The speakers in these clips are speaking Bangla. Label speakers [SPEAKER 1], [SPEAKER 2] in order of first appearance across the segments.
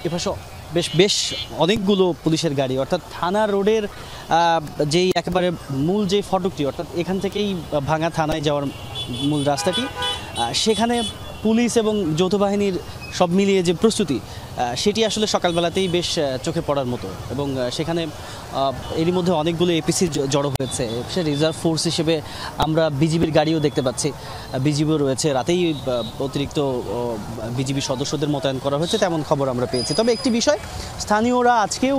[SPEAKER 1] এপাশে বেশ বেশ অনেকগুলো পুলিশের গাড়ি অর্থাৎ থানা রোডের যেই একেবারে মূল যে ফটকটি অর্থাৎ এখান থেকেই ভাঙা থানায় যাওয়ার মূল রাস্তাটি সেখানে পুলিশ এবং যৌথ বাহিনীর সব মিলিয়ে যে প্রস্তুতি সেটি আসলে সকালবেলাতেই বেশ চোখে পড়ার মতো এবং সেখানে এরই মধ্যে অনেকগুলো এপিসি জড়ো হয়েছে। সে রিজার্ভ ফোর্স হিসেবে আমরা বিজিবির গাড়িও দেখতে পাচ্ছি, বিজিবিও রয়েছে, রাতেই অতিরিক্ত বিজিবি সদস্যদের মোতায়েন করা হয়েছে তেমন খবর আমরা পেয়েছি। তবে একটি বিষয়, স্থানীয়রা আজকেও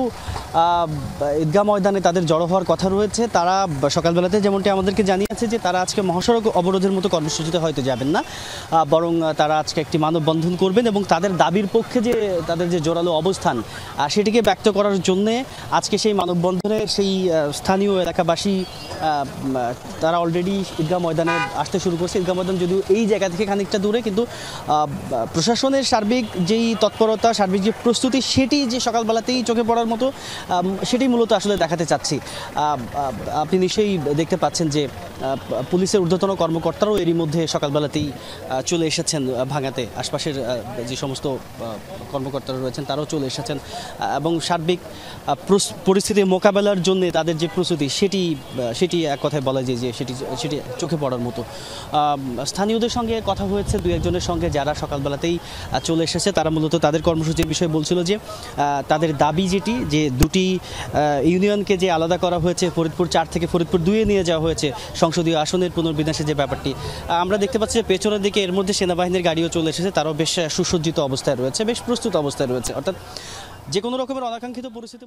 [SPEAKER 1] ঈদগাহ ময়দানে তাদের জড়ো হওয়ার কথা রয়েছে। তারা সকালবেলাতে যেমনটি আমাদেরকে জানিয়েছে যে তারা আজকে মহাসড়ক অবরোধের মতো কর্মসূচিতে হয়তো যাবেন না, বরং তারা আজকে একটি মানববন্ধন করবেন এবং তাদের দাবির পক্ষে যে তাদের যে জোরালো অবস্থান সেটিকে ব্যক্ত করার জন্যে আজকে সেই মানববন্ধনে সেই স্থানীয় এলাকাবাসী তারা অলরেডি ঈদগাহ ময়দানে আসতে শুরু করছে। ঈদগাহ ময়দান যদিও এই জায়গা থেকে খানিকটা দূরে, কিন্তু প্রশাসনের সার্বিক যেই তৎপরতা, সার্বিক যে প্রস্তুতি সেটি যে সকালবেলাতেই চোখে পড়ার মতো, সেটি মূলত আসলে দেখাতে চাচ্ছি। আপনি নিশ্চয়ই দেখতে পাচ্ছেন যে পুলিশের ঊর্ধ্বতন কর্মকর্তারাও এরই মধ্যে সকালবেলাতেই চলে এসেছেন ভাঙাতে, আশপাশের যে সমস্ত কর্মকর্তারা রয়েছেন তারাও চলে এসেছেন এবং সার্বিক পরিস্থিতি মোকাবেলার জন্য তাদের যে প্রস্তুতি সেটি এক কথায় বলা যায় যে সেটি চোখে পড়ার মতো। স্থানীয়দের সঙ্গে কথা হয়েছে দু একজনের সঙ্গে যারা সকালবেলাতেই চলে এসেছে, তারা মূলত তাদের কর্মসূচির বিষয়ে বলছিল যে তাদের দাবি যেটি, যে দুটি ইউনিয়নকে যে আলাদা করা হয়েছে, ফরিদপুর 4 থেকে ফরিদপুর 2-এ নিয়ে যাওয়া হয়েছে সংসদীয় আসনের পুনর্বিন্যাসের যে ব্যাপারটি, আমরা দেখতে পাচ্ছি যে পেছনের দিকে এর মধ্যে সেনাবাহিনীর গাড়িও চলে এসেছে, তারাও বেশ সুসজ্জিত অবস্থায় রয়েছে, বেশ প্রস্তুত অবস্থায় রয়েছে। অর্থাৎ যে কোনো রকমের অনাকাঙ্ক্ষিত পরিস্থিতি